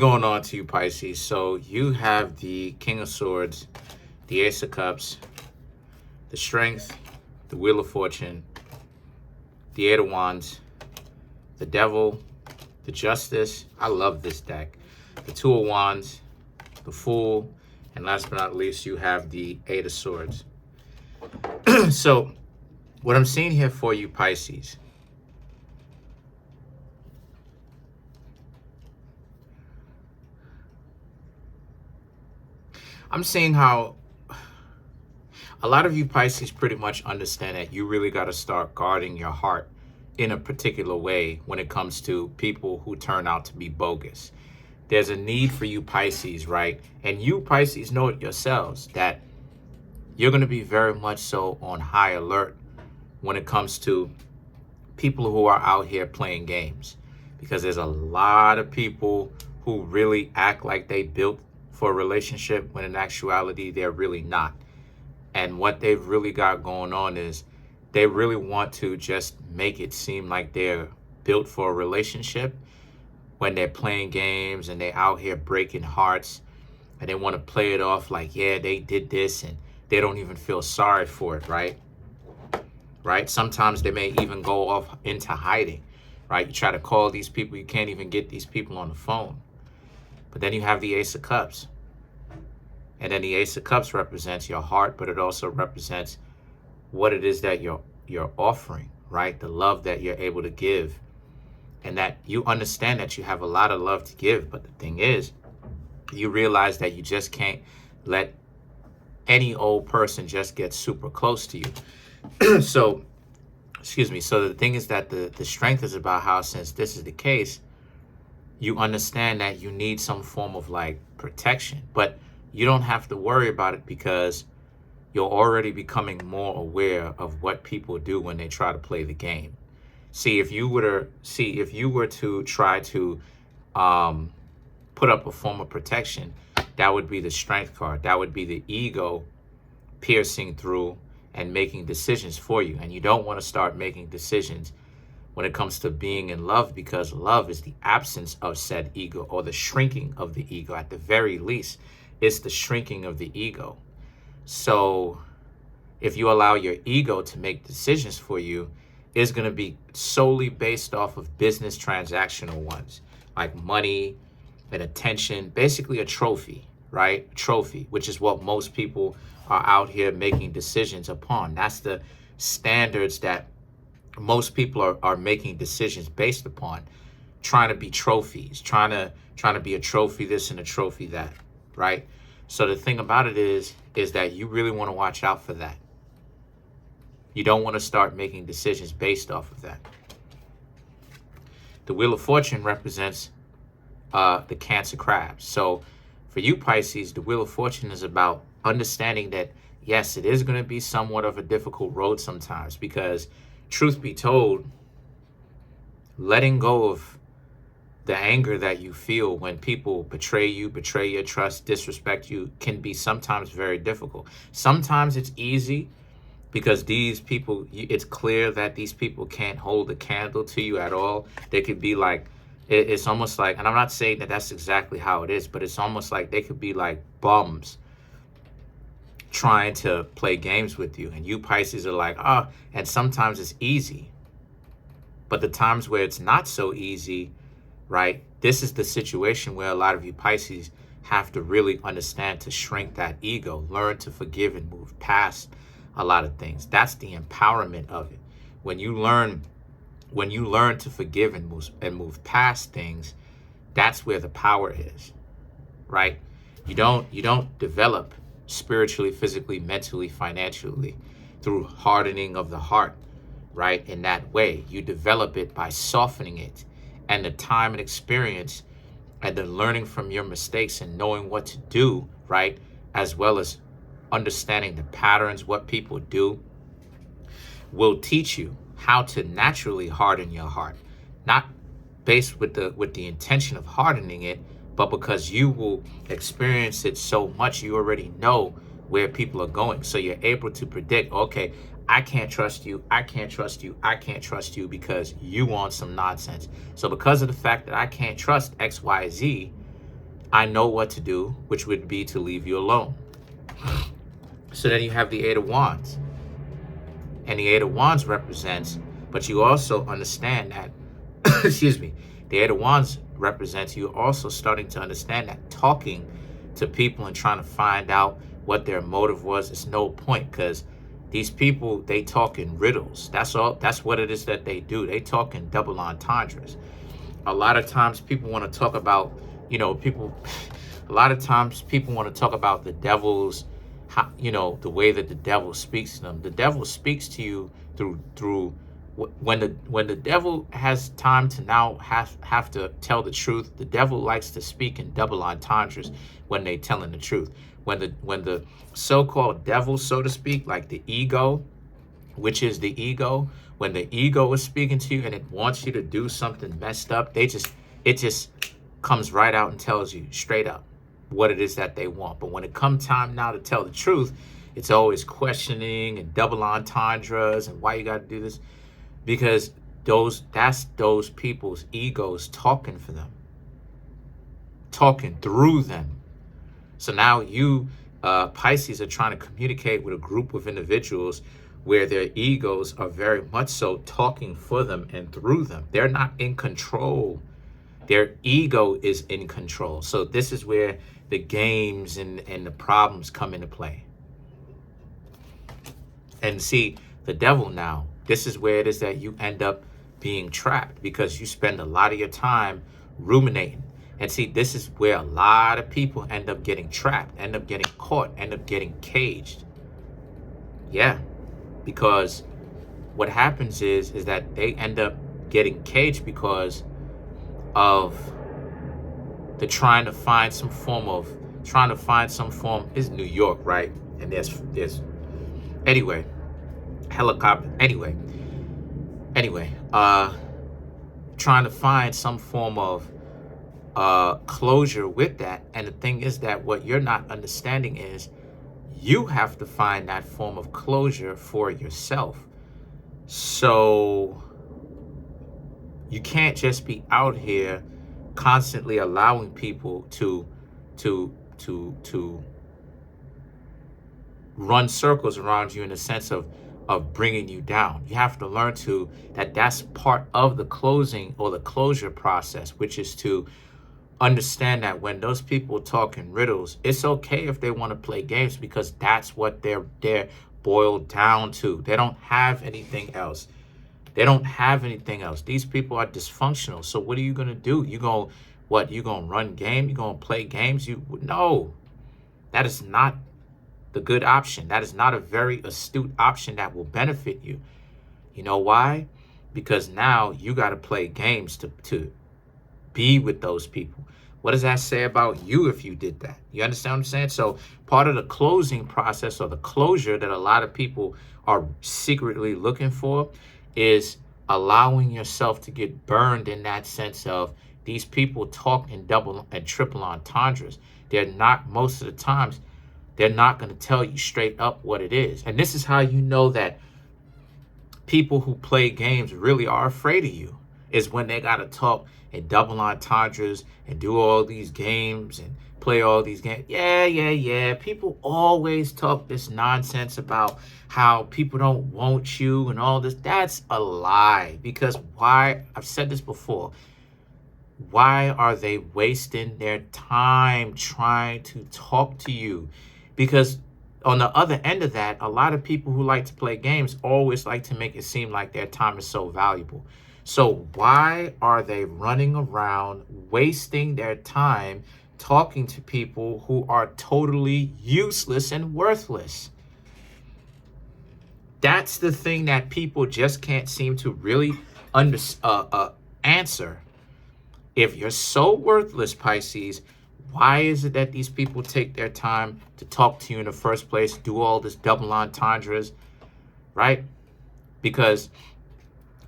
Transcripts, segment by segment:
Going on to you, Pisces. So you have the King of Swords, the Ace of Cups, the Strength, the Wheel of Fortune, the Eight of Wands, the Devil, the Justice. I love this deck. The Two of Wands, the Fool, and last but not least, you have the Eight of Swords. So what I'm seeing here for you, Pisces, I'm seeing how a lot of you Pisces pretty much understand that you really got to start guarding your heart in a particular way when it comes to people who turn out to be bogus. There's a need for you Pisces, right? And you Pisces know it yourselves that you're going to be very much so on high alert when it comes to people who are out here playing games, because there's a lot of people who really act like they built for a relationship when in actuality they're really not. And what they've really got going on is they really want to just make it seem like they're built for a relationship when they're playing games and they're out here breaking hearts, and they want to play it off like, yeah, they did this, and they don't even feel sorry for it, right? Sometimes they may even go off into hiding, right? You try to call these people, you can't even get these people on the phone. But then you have the Ace of Cups. And then the Ace of Cups represents your heart, but it also represents what it is that you're offering, right? The love that you're able to give. And that you understand that you have a lot of love to give. But the thing is, you realize that you just can't let any old person just get super close to you. So the thing is that the strength is about how, since this is the case, you understand that you need some form of like protection, but you don't have to worry about it because you're already becoming more aware of what people do when they try to play the game. See, if you were to try to put up a form of protection, that would be the Strength card. That would be the ego piercing through and making decisions for you. And you don't want to start making decisions when it comes to being in love, because love is the absence of said ego, or the shrinking of the ego. At the very least, it's the shrinking of the ego. So if you allow your ego to make decisions for you, it's going to be solely based off of business transactional ones, like money and attention, basically a trophy, right? Trophy, which is what most people are out here making decisions upon. That's the standards that most people are making decisions based upon, trying to be trophies, trying to be a trophy this and a trophy that, right? So the thing about it is that you really want to watch out for that. You don't want to start making decisions based off of that. The Wheel of Fortune represents the Cancer crabs. So for you Pisces, the Wheel of Fortune is about understanding that, yes, it is going to be somewhat of a difficult road sometimes, because truth be told, letting go of the anger that you feel when people betray you, betray your trust, disrespect you, can be sometimes very difficult. Sometimes it's easy because these people, it's clear that these people can't hold a candle to you at all. They could be like, it's almost like, and I'm not saying that that's exactly how it is, but it's almost like they could be like bums trying to play games with you. And you Pisces are like, and sometimes it's easy. But the times where it's not so easy, right? This is the situation where a lot of you Pisces have to really understand to shrink that ego, learn to forgive and move past a lot of things. That's the empowerment of it. When you learn to forgive and move past things, that's where the power is, right? You don't develop spiritually, physically, mentally, financially through hardening of the heart, right? In that way, you develop it by softening it, and the time and experience and the learning from your mistakes and knowing what to do, right? As well as understanding the patterns, what people do, will teach you how to naturally harden your heart, not based with the intention of hardening it, but because you will experience it so much, you already know where people are going. So you're able to predict, okay, I can't trust you, I can't trust you, I can't trust you because you want some nonsense. So because of the fact that I can't trust X, Y, Z, I know what to do, which would be to leave you alone. So then you have the Eight of Wands. And the Eight of Wands represents, but you also understand that, excuse me, the Eight of Wands represents you also starting to understand that talking to people and trying to find out what their motive was is no point, because these people, they talk in riddles. That's all. That's what it is that they do. They talk in double entendres. A lot of times people want to talk about, a lot of times people want to talk about the devil's, the way that the devil speaks to them. The devil speaks to you through when the devil has time to now have to tell the truth. The devil likes to speak in double entendres when they telling the truth. When the so-called devil, so to speak, like the ego, which is the ego, when the ego is speaking to you and it wants you to do something messed up, it just comes right out and tells you straight up what it is that they want. But when it comes time now to tell the truth, it's always questioning and double entendres and why you got to do this, because that's those people's egos talking for them, talking through them. So now you, Pisces, are trying to communicate with a group of individuals where their egos are very much so talking for them and through them. They're not in control. Their ego is in control. So this is where the games and the problems come into play. And see, the devil now, this is where it is that you end up being trapped, because you spend a lot of your time ruminating. And see, this is where a lot of people end up getting trapped, end up getting caught, end up getting caged. Yeah, because what happens is that they end up getting caged because of the trying to find some form, is New York, right? And there's anyway, helicopter, anyway, trying to find some form of closure with that. And the thing is that what you're not understanding is you have to find that form of closure for yourself. So you can't just be out here constantly allowing people to run circles around you in the sense of bringing you down. You have to learn that's part of the closing or the closure process, which is to understand that when those people talk in riddles, it's okay if they want to play games, because that's what they're boiled down to. They don't have anything else. These people are dysfunctional. So what are you going to do? You going to run game? You going to play games? No, that is not the good option. That is not a very astute option that will benefit you. You know why? Because now you got to play games to be with those people. What does that say about you if you did that? You understand what I'm saying? So part of the closing process, or the closure that a lot of people are secretly looking for, is allowing yourself to get burned in that sense of these people talk in double and triple entendres. They're not, most of the times, they're not going to tell you straight up what it is. And this is how you know that people who play games really are afraid of you, is when they got to talk in double entendres and do all these games and play all these games. Yeah. People always talk this nonsense about how people don't want you and all this. That's a lie. Because why? I've said this before. Why are they wasting their time trying to talk to you? Because on the other end of that, a lot of people who like to play games always like to make it seem like their time is so valuable. So why are they running around wasting their time talking to people who are totally useless and worthless? That's the thing that people just can't seem to really answer. If you're so worthless, Pisces, why is it that these people take their time to talk to you in the first place, do all this double entendres, right? Because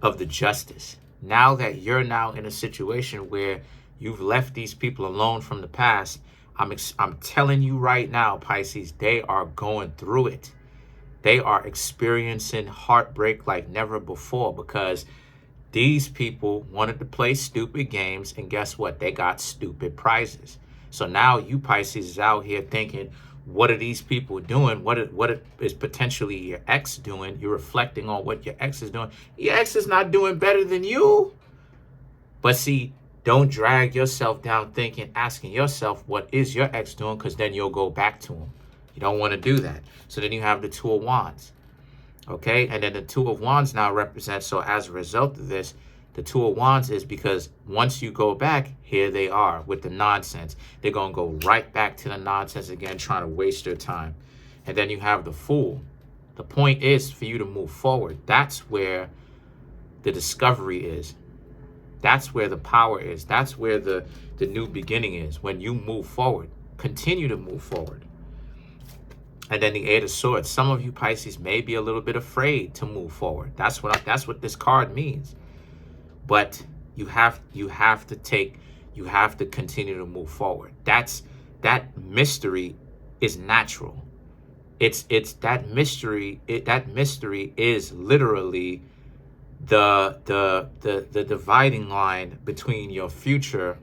of the justice. Now that you're now in a situation where you've left these people alone from the past, I'm telling you right now, Pisces, they are going through it. They are experiencing heartbreak like never before, because these people wanted to play stupid games, and guess what? They got stupid prizes. So now you Pisces is out here thinking, what are these people doing? What is potentially your ex doing? You're reflecting on what your ex is doing. Your ex is not doing better than you. But see, don't drag yourself down thinking, asking yourself, what is your ex doing? Because then you'll go back to him. You don't want to do that. So then you have the Two of Wands. Okay, and then the Two of Wands now represents, so as a result of this, the Two of Wands is because once you go back, here they are with the nonsense. They're going to go right back to the nonsense again, trying to waste your time. And then you have the Fool. The point is for you to move forward. That's where the discovery is. That's where the power is. That's where the new beginning is. When you move forward, continue to move forward. And then the Eight of Swords. Some of you Pisces may be a little bit afraid to move forward. That's what this card means. But you have to continue to move forward. That mystery is natural. It's that mystery. That mystery is literally the dividing line between your future,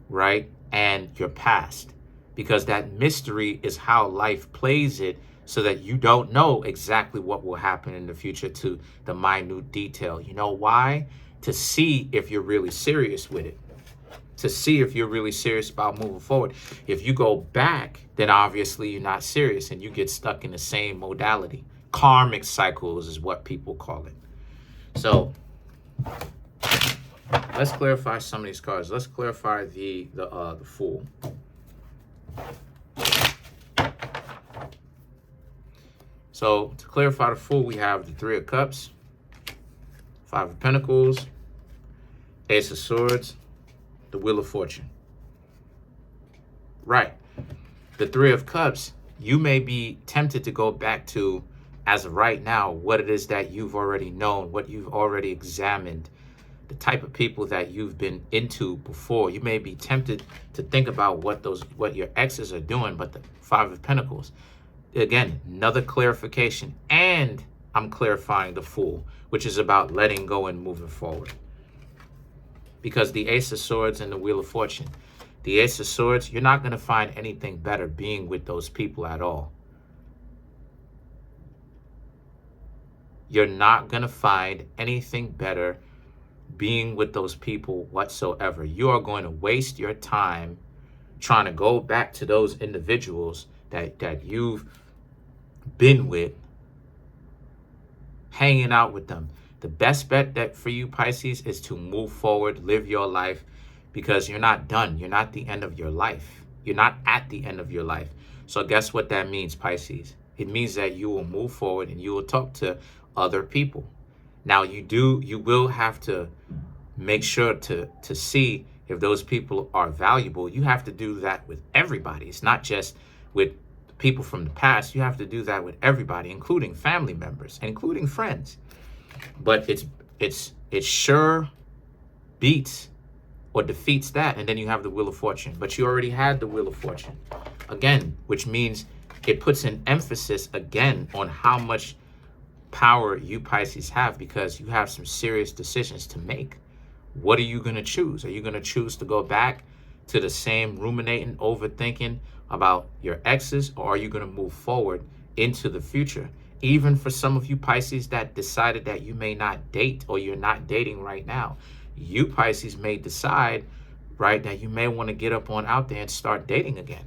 right, and your past. Because that mystery is how life plays it, so that you don't know exactly what will happen in the future to the minute detail. You know why? To see if you're really serious with it. To see if you're really serious about moving forward. If you go back, then obviously you're not serious and you get stuck in the same modality. Karmic cycles is what people call it. So let's clarify some of these cards. Let's clarify the Fool. So to clarify the Fool, we have the Three of Cups, Five of Pentacles, Ace of Swords, the Wheel of Fortune. Right. The Three of Cups, you may be tempted to go back to, as of right now, what it is that you've already known, what you've already examined, the type of people that you've been into before. You may be tempted to think about what your exes are doing, but the Five of Pentacles, again, another clarification. And I'm clarifying the Fool, which is about letting go and moving forward. Because the Ace of Swords and the Wheel of Fortune, the Ace of Swords, you're not going to find anything better being with those people at all. You're not going to find anything better being with those people whatsoever. You are going to waste your time trying to go back to those individuals that you've been with, hanging out with them. The best bet that for you, Pisces, is to move forward, live your life, because you're not done. You're not the end of your life. You're not at the end of your life. So guess what that means, Pisces? It means that you will move forward and you will talk to other people. Now you will have to make sure to see if those people are valuable. You have to do that with everybody. It's not just with people from the past. You have to do that with everybody, including family members, including friends. But it sure beats or defeats that. And then you have the Wheel of Fortune. But you already had the Wheel of Fortune. Again, which means it puts an emphasis again on how much power you Pisces have, because you have some serious decisions to make. What are you going to choose? Are you going to choose to go back to the same ruminating, overthinking about your exes, or are you going to move forward into the future? Even for some of you Pisces that decided that you may not date, or you're not dating right now, you Pisces may decide, right, that you may want to get up on out there and start dating again.